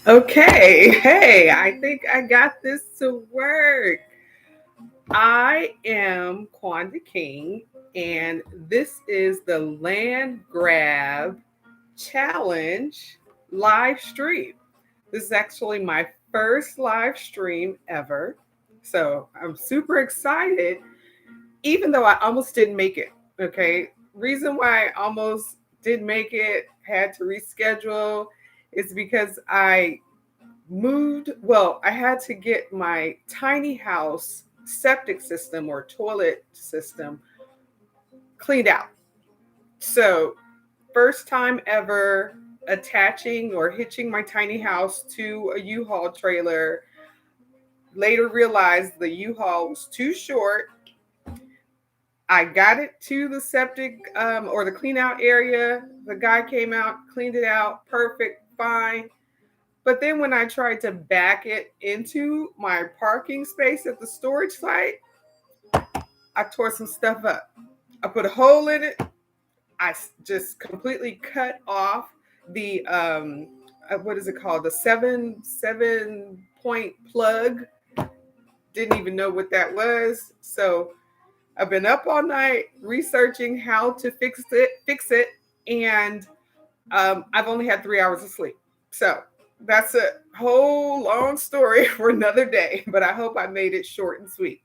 Okay, hey, I think I got this to work. I am Quanda King, and this is the Land Grab Challenge live stream. This is actually my first live stream ever. So I'm super excited, even though I almost didn't make it. Okay. Reason why I almost didn't make it, had to reschedule, is because I had to get my tiny house septic system or toilet system cleaned out. So, first time ever attaching or hitching my tiny house to a U-Haul trailer. Later realized the U-Haul was too short. I got it to the septic or the clean out area. The guy came out, cleaned it out, perfect, fine. But then when I tried to back it into my parking space at the storage site, I tore some stuff up. I put a hole in it. Just completely cut off the what is it called? The seven point plug. Didn't even know what that was. So I've been up all night researching how to fix it, and I've only had 3 hours of sleep. So that's a whole long story for another day, but I hope I made it short and sweet.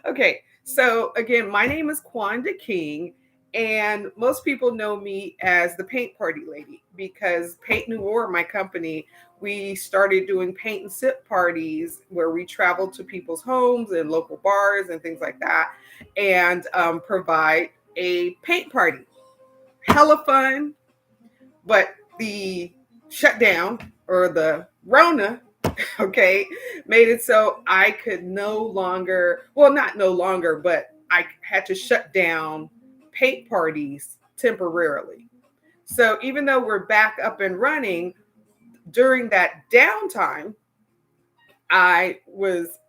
Okay, so again, my name is Quanda King, and most people know me as the paint party lady because Paint Noir, my company, we started doing paint and sip parties where we travel to people's homes and local bars and things like that, and provide a paint party. Hella fun, but the shutdown or the Rona, okay, made it so I could no longer, well, not no longer, but I had to shut down paint parties temporarily. So even though we're back up and running, during that downtime, I was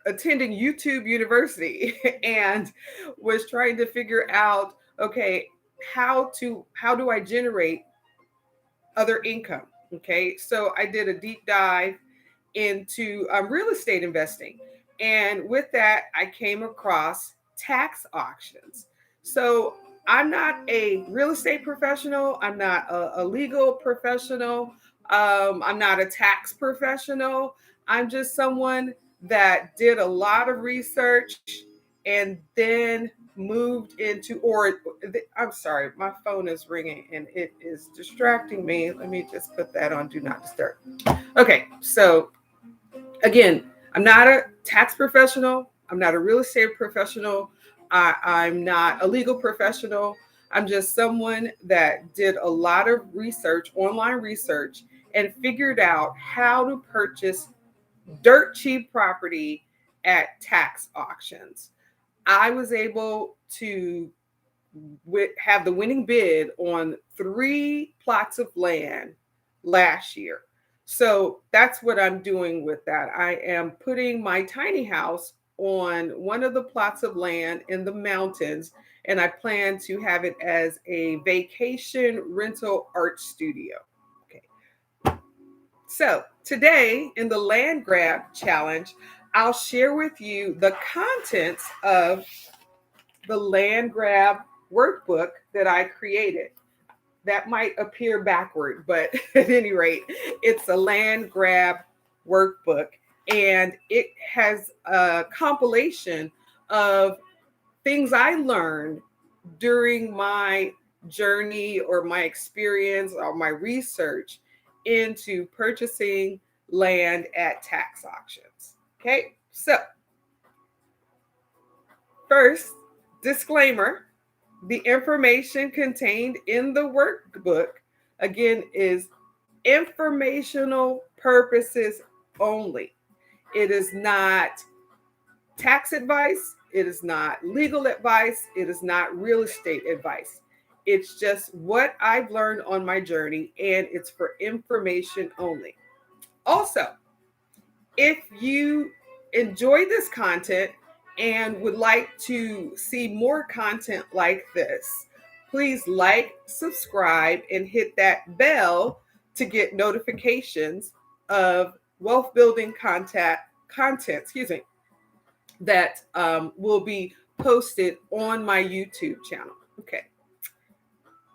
attending YouTube University and was trying to figure out, okay, how do I generate other income? Okay, so I did a deep dive into real estate investing. And with that, I came across tax auctions. So I'm not a real estate professional, I'm not a legal professional, I'm not a tax professional. I'm just someone that did a lot of research and then moved into, I'm sorry, my phone is ringing and it is distracting me. Let me just put that on do not disturb. Okay, so again, I'm not a tax professional. I'm not a real estate professional. I'm not a legal professional. I'm just someone that did a lot of research, online research, and figured out how to purchase dirt cheap property at tax auctions. I was able to have the winning bid on 3 plots of land last year. So that's what I'm doing with that. I am putting my tiny house on one of the plots of land in the mountains, and I plan to have it as a vacation rental art studio. Okay. So today in the land grab challenge, I'll share with you the contents of the land grab workbook that I created. That might appear backward, but at any rate, it's a land grab workbook, and it has a compilation of things I learned during my journey or my experience or my research into purchasing land at tax auctions. Okay, so first, disclaimer: the information contained in the workbook, again, is informational purposes only. It is not tax advice, it is not legal advice, it is not real estate advice. It's just what I've learned on my journey, and it's for information only. Also, if you enjoy this content and would like to see more content like this, please like, subscribe, and hit that bell to get notifications of wealth building content, that will be posted on my YouTube channel. Okay.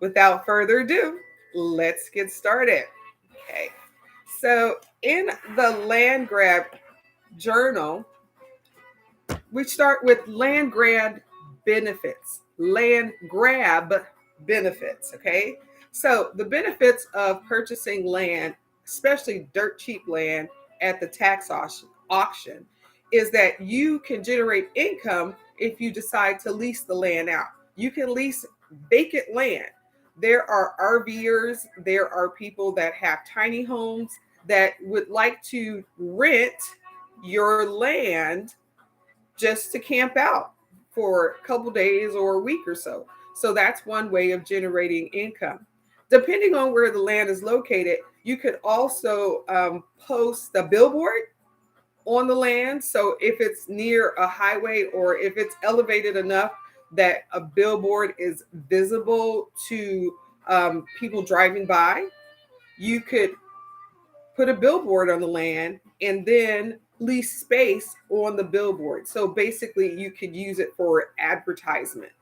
Without further ado, let's get started. Okay. So in the land grab journal, we start with land grab benefits. Land grab benefits. Okay. So the benefits of purchasing land, especially dirt cheap land at the tax auction, is that you can generate income if you decide to lease the land out. You can lease vacant land. There are RVers, there are people that have tiny homes that would like to rent your land just to camp out for a couple days or a week or so. So that's one way of generating income. Depending on where the land is located, you could also post a billboard on the land. So if it's near a highway or if it's elevated enough that a billboard is visible to people driving by, you could put a billboard on the land and then lease space on the billboard. So basically, you could use it for advertisement.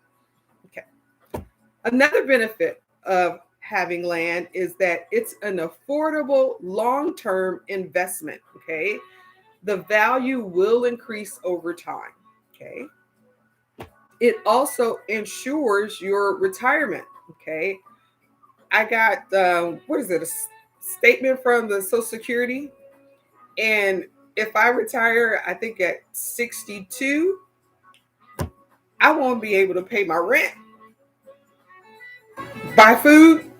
Okay. Another benefit of having land is that it's an affordable long-term investment. Okay. The value will increase over time. Okay. It also ensures your retirement. Okay. I got, what is it, a statement from the Social Security. And if I retire, I think at 62, I won't be able to pay my rent, buy food,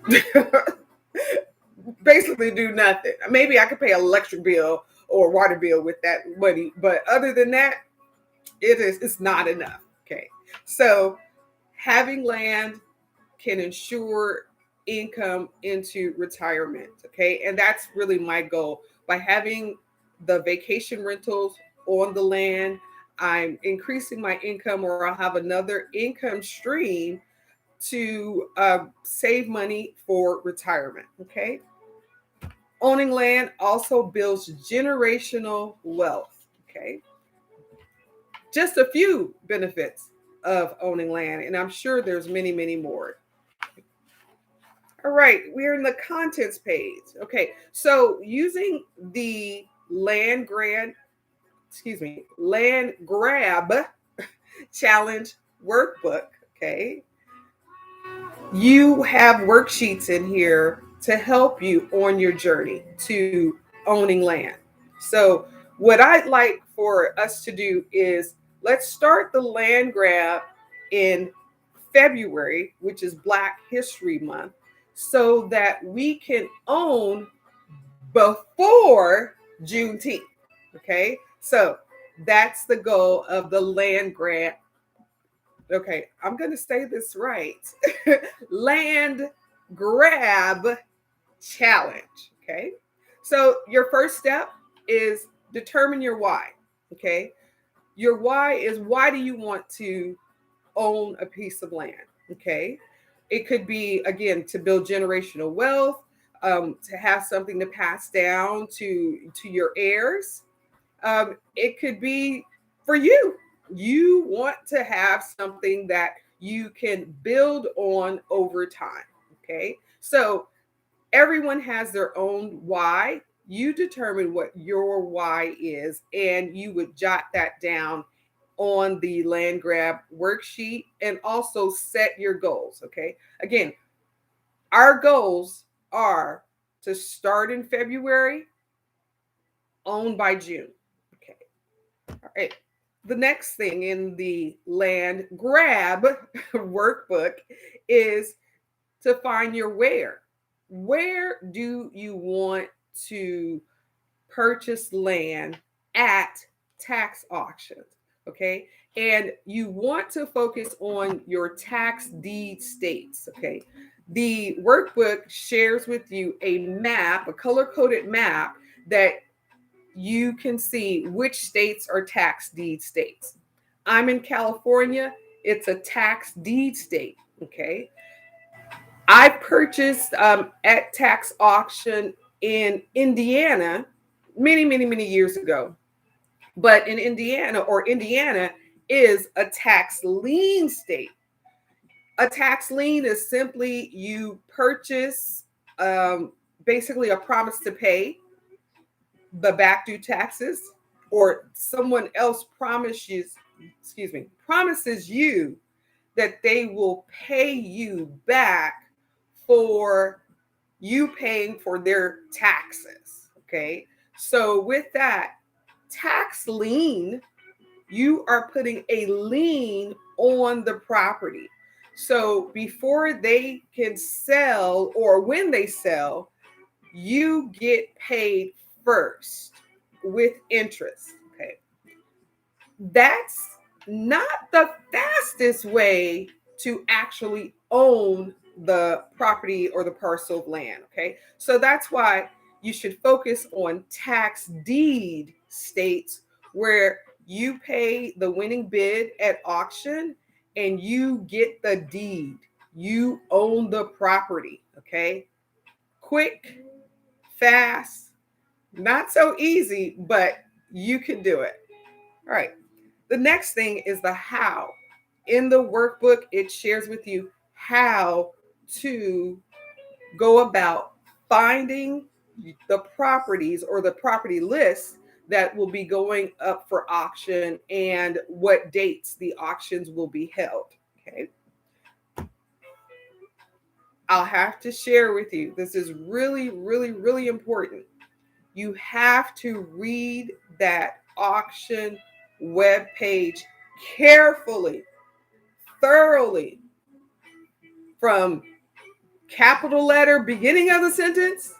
basically do nothing. Maybe I could pay an electric bill or water bill with that money, but other than that, it's not enough. Okay. So having land can ensure income into retirement. Okay. And that's really my goal. By having the vacation rentals on the land, I'm increasing my income, or I'll have another income stream to save money for retirement. Okay. Owning land also builds generational wealth. Okay. Just a few benefits of owning land, and I'm sure there's many, many more. All right, we're in the contents page. Okay, so using the land grab challenge workbook, okay, you have worksheets in here to help you on your journey to owning land. So, what I'd like for us to do is let's start the land grab in February, which is Black History Month, so that we can own before Juneteenth. Okay, so that's the goal of the land grab. Okay, I'm going to say this right. Land grab challenge. Okay, so your first step is determine your why. Okay, your why is, why do you want to own a piece of land? Okay, it could be, again, to build generational wealth, to have something to pass down to your heirs. It could be for you. You want to have something that you can build on over time. Okay, so everyone has their own why. You determine what your why is, and you would jot that down on the land grab worksheet and also set your goals. Okay. Again, our goals are to start in February, own by June. Okay. All right. The next thing in the land grab workbook is to find your where. Where do you want to purchase land at tax auctions? Okay. And you want to focus on your tax deed states. Okay. The workbook shares with you a map, a color coded map that you can see which states are tax deed states. I'm in California. It's a tax deed state. Okay. I purchased at tax auction in Indiana many, many, many years ago. But in Indiana, or Indiana is a tax lien state. A tax lien is simply you purchase um, basically a promise to pay the back due taxes, or someone else promises you that they will pay you back for you paying for their taxes. Okay. So with that tax lien, you are putting a lien on the property. So before they can sell, or when they sell, you get paid first with interest. Okay. That's not the fastest way to actually own the property or the parcel of land. Okay. So that's why you should focus on tax deed states where you pay the winning bid at auction and you get the deed. You own the property. Okay. Quick, fast, not so easy, but you can do it. All right. The next thing is the how. In the workbook, it shares with you how to go about finding the properties or the property lists that will be going up for auction and what dates the auctions will be held. Okay. I'll have to share with you. This is really, really, really important. You have to read that auction web page carefully, thoroughly, from capital letter beginning of the sentence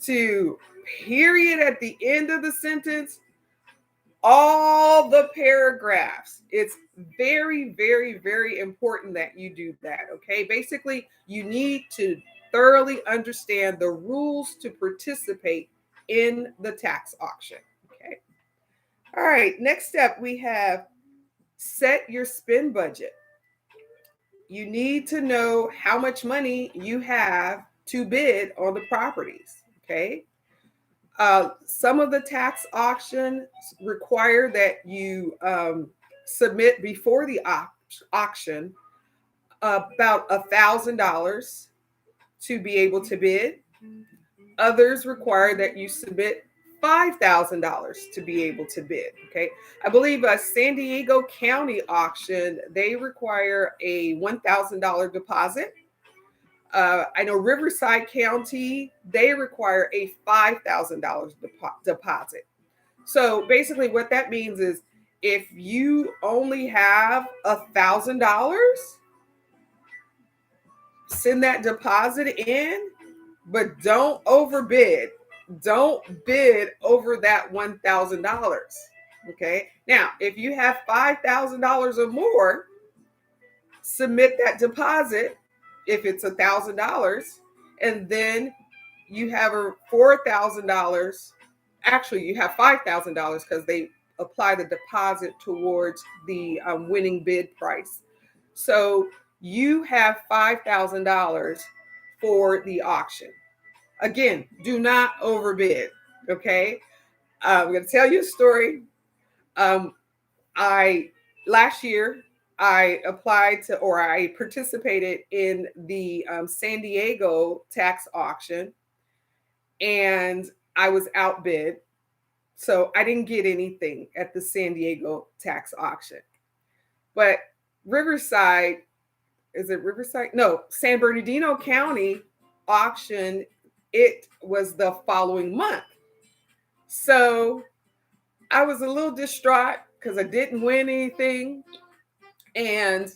to period at the end of the sentence, all the paragraphs. It's very, very, very important that you do that. Okay. Basically, you need to thoroughly understand the rules to participate in the tax auction. Okay. All right. Next step, we have set your spend budget. You need to know how much money you have to bid on the properties. Okay. Some of the tax auctions require that you submit before the auction about $1,000 to be able to bid. Others require that you submit $5,000 to be able to bid. Okay, I believe a San Diego County auction, they require a $1,000 deposit. I know Riverside County, they require a $5,000 deposit. So basically, what that means is if you only have $1,000, send that deposit in, but don't overbid. Don't bid over that $1,000. Okay. Now, if you have $5,000 or more, submit that deposit if it's $1,000, and then you have a $4,000. Actually, you have $5,000 because they apply the deposit towards the winning bid price. So you have $5,000 for the auction. Again, do not overbid. Okay, I'm going to tell you a story. Um, I last year I applied to, or I participated in the San Diego tax auction, and I was outbid. So I didn't get anything at the San Diego tax auction. But Riverside, is it Riverside? No, San Bernardino County auction, it was the following month. So I was a little distraught because I didn't win anything. And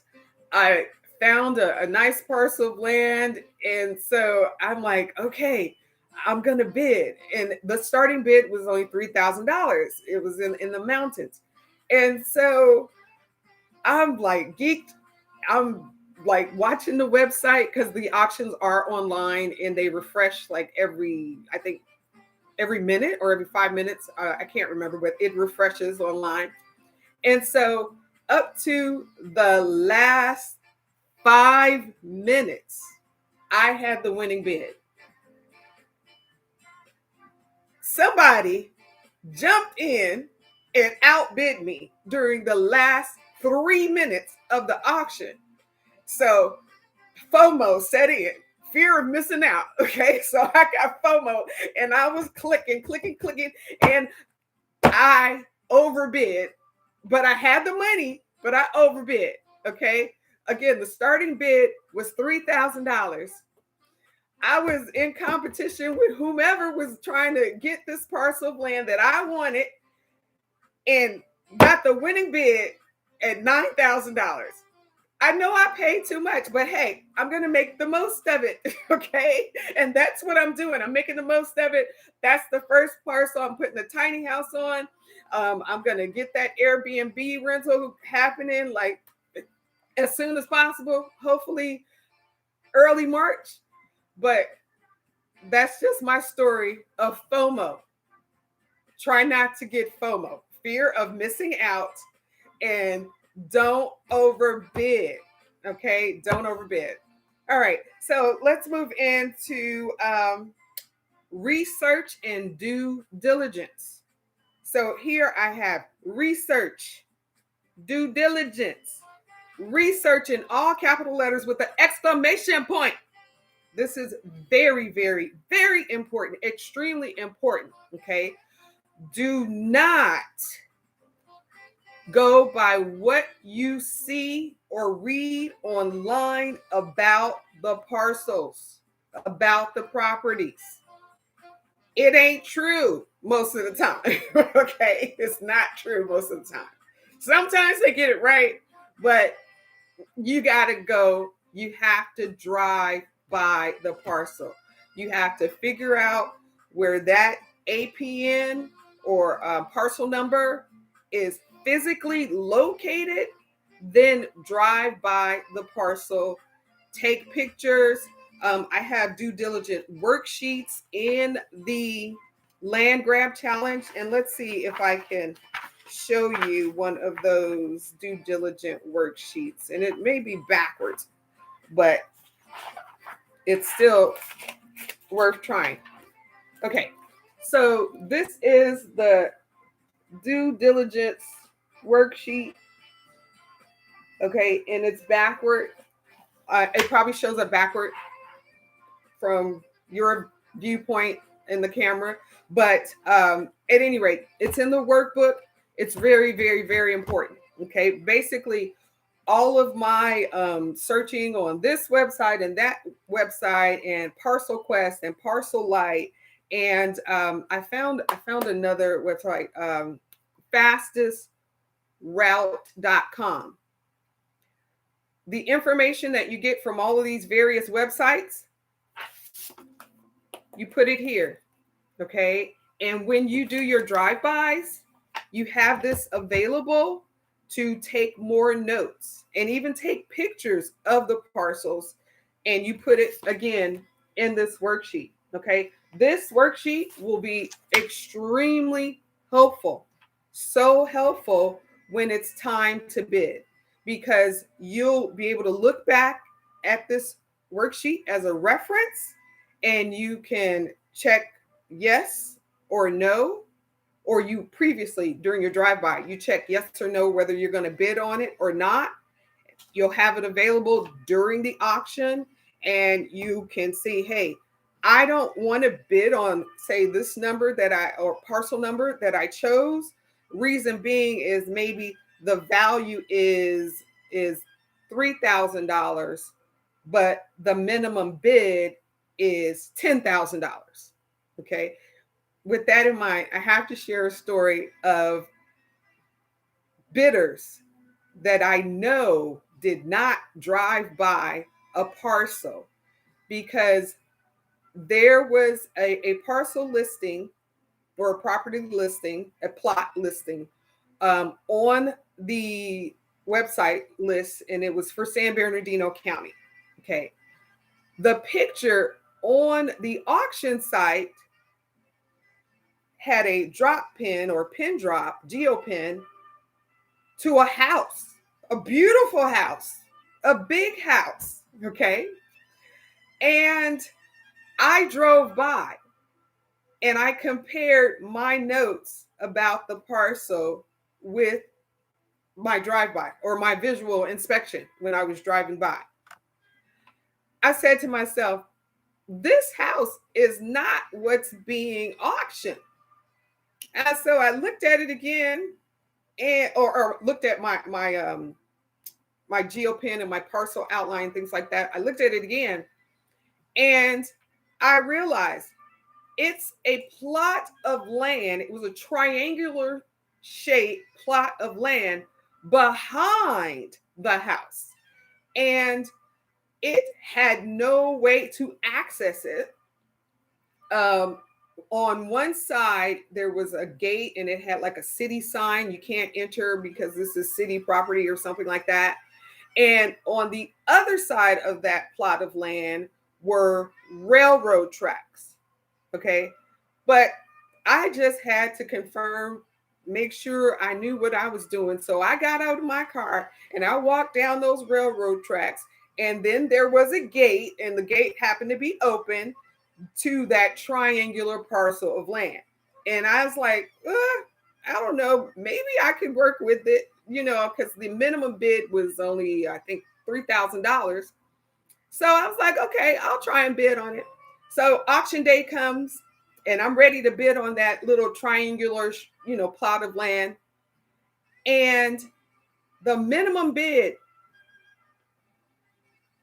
I found a nice parcel of land. And so I'm like, okay, I'm going to bid. And the starting bid was only $3,000. It was in the mountains. And so I'm like geeked. I'm like watching the website because the auctions are online and they refresh like I think every minute or every 5 minutes. I can't remember, but it refreshes online. And so up to the last 5 minutes, I had the winning bid. Somebody jumped in and outbid me during the last 3 minutes of the auction. So FOMO set in, fear of missing out. Okay, so I got FOMO and I was clicking, and I overbid, but I had the money, but I overbid. Okay, again, the starting bid was $3,000. I was in competition with whomever was trying to get this parcel of land that I wanted and got the winning bid at $9,000. I know I paid too much, but hey, I'm going to make the most of it. Okay. And that's what I'm doing. I'm making the most of it. That's the first parcel. I'm putting the tiny house on. I'm going to get that Airbnb rental happening like as soon as possible, hopefully early March. But that's just my story of FOMO. Try not to get FOMO, fear of missing out, and don't overbid. Okay, don't overbid. All right, so let's move into research and due diligence. So here I have research, due diligence, research in all capital letters with an exclamation point. This is very, very, very important, extremely important. Okay, do not go by what you see or read online about the parcels, about the properties. It ain't true most of the time. Okay, it's not true most of the time. Sometimes they get it right, but you got to go. You have to drive by the parcel. You have to figure out where that APN or parcel number is physically located, then drive by the parcel, take pictures. I have due diligence worksheets in the land grab challenge. And let's see if I can show you one of those due diligence worksheets. And it may be backwards, but it's still worth trying. Okay, so this is the due diligence worksheet. Okay, and it's backward. It probably shows up backward from your viewpoint in the camera, but at any rate, it's in the workbook. It's very, very, very important. Okay, basically, all of my searching on this website and that website and Parcel Quest and Parcel Light, and I found another website, fastestroute.com. The information that you get from all of these various websites, you put it here, okay? And when you do your drive-bys, you have this available to take more notes and even take pictures of the parcels, and you put it again in this worksheet, okay? This worksheet will be extremely helpful, so helpful when it's time to bid, because you'll be able to look back at this worksheet as a reference, and you can check yes or no, or you previously during your drive-by, you check yes or no whether you're going to bid on it or not. You'll have it available during the auction, and you can see, hey, I don't want to bid on, say, this number or parcel number that I chose. Reason being is maybe the value is $3,000, but the minimum bid is $10,000. Okay. With that in mind, I have to share a story of bidders that I know did not drive by a parcel, because there was a parcel listing or a property listing, a plot listing on the website list, and it was for San Bernardino County. Okay. The picture on the auction site had a drop pin or pin drop, geopin, to a house, a beautiful house, a big house. Okay. And I drove by and I compared my notes about the parcel with my drive-by or my visual inspection when I was driving by. I said to myself, this house is not what's being auctioned. And so I looked at it again and or looked at my geopin and my parcel outline, things like that. I looked at it again and I realized it's a plot of land. It was a triangular shaped plot of land behind the house. And it had no way to access it. On one side, there was a gate and it had like a city sign. You can't enter because this is city property or something like that. And on the other side of that plot of land were railroad tracks. Okay. But I just had to confirm, make sure I knew what I was doing. So I got out of my car and I walked down those railroad tracks. And then there was a gate, and the gate happened to be open to that triangular parcel of land. And I was like, I don't know, maybe I could work with it, because the minimum bid was only, I think, $3,000. So I was like, okay, I'll try and bid on it. So auction day comes and I'm ready to bid on that little triangular, plot of land. And the minimum bid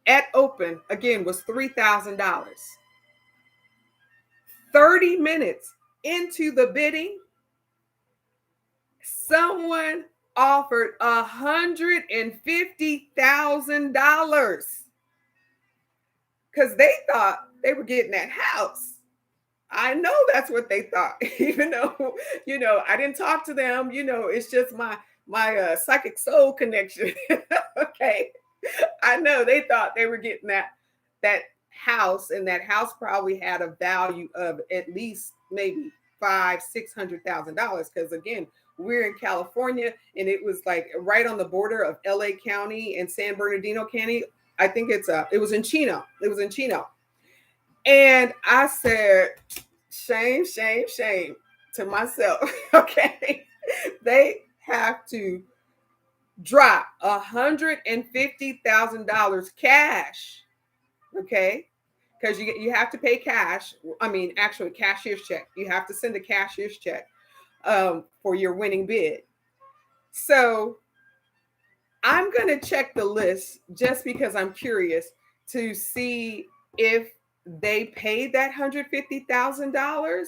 at open, again, was $3,000. 30 minutes into the bidding, someone offered $150,000 because they thought they were getting that house. I know that's what they thought, even though, I didn't talk to them, it's just my psychic soul connection. Okay. I know they thought they were getting that house, and that house probably had a value of at least maybe $500,000-$600,000. Because again, we're in California, and it was like right on the border of LA County and San Bernardino County. I think it was in Chino. It was in Chino. And I said, shame, shame, shame to myself. Okay. They have to drop $150,000 cash. Okay. Because you have to pay cash. I mean, actually, cashier's check. You have to send a cashier's check for your winning bid. So I'm going to check the list just because I'm curious to see if they paid that $150,000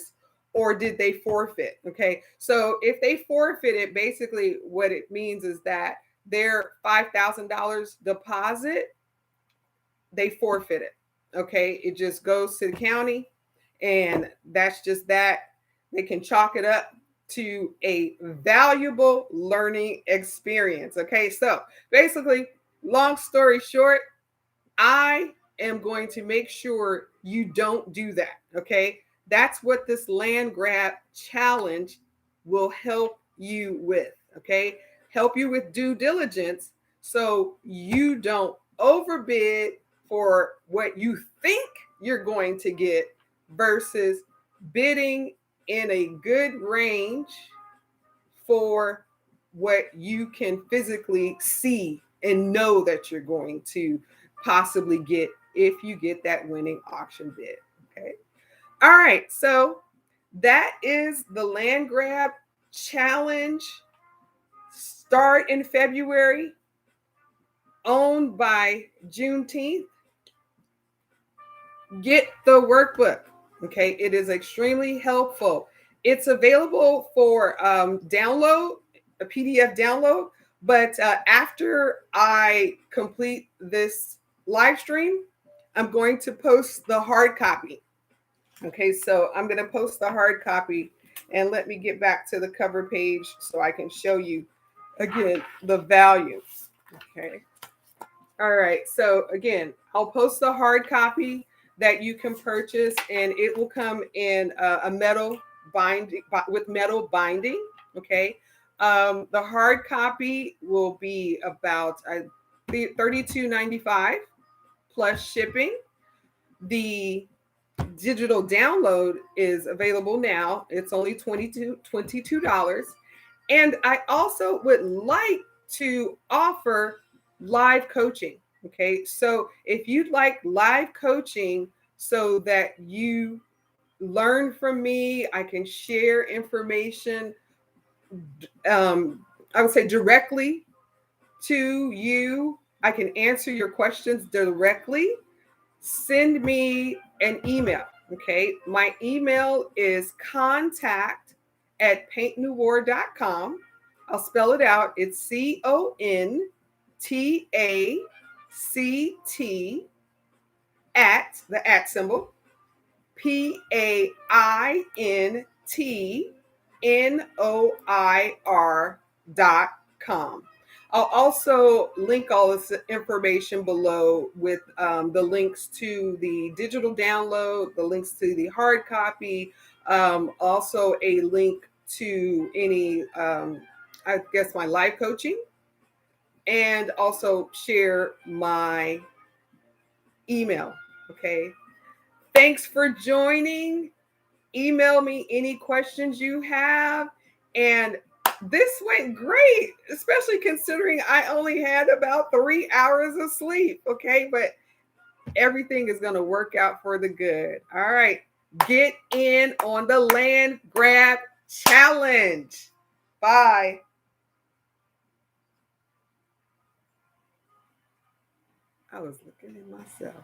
or did they forfeit? Okay. So if they forfeited, basically what it means is that their $5,000 deposit, they forfeit it. Okay. It just goes to the county, and that's just that. They can chalk it up to a valuable learning experience. Okay. So basically, long story short, I am going to make sure you don't do that. Okay. That's what this land grab challenge will help you with. Okay. Help you with due diligence so you don't overbid for what you think you're going to get versus bidding in a good range for what you can physically see and know that you're going to possibly get if you get that winning auction bid. Okay. All right. So that is the land grab challenge. Start in February, owned by Juneteenth. Get the workbook. Okay. It is extremely helpful. It's available for download, a PDF download. But after I complete this live stream, I'm going to post the hard copy. Okay, so I'm going to post the hard copy, and let me get back to the cover page so I can show you again the value. Okay. All right. So again, I'll post the hard copy that you can purchase, and it will come in a metal binding with metal binding. Okay. The hard copy will be about $32.95 plus shipping. The digital download is available now. It's only $22. And I also would like to offer live coaching. Okay. So if you'd like live coaching so that you learn from me, I can share information, I would say directly to you. I can answer your questions directly. Send me an email. Okay. My email is contact@paintnewwar.com. I'll spell it out. It's CONTACT at the at symbol, PAINTNOIR.com. I'll also link all this information below with the links to the digital download, the links to the hard copy, also a link to any, I guess, my live coaching, and also share my email. Okay. Thanks for joining. Email me any questions you have. And this went great, especially considering I only had about 3 hours of sleep. Okay. But everything is going to work out for the good. All right. Get in on the land grab challenge. Bye. I was looking at myself.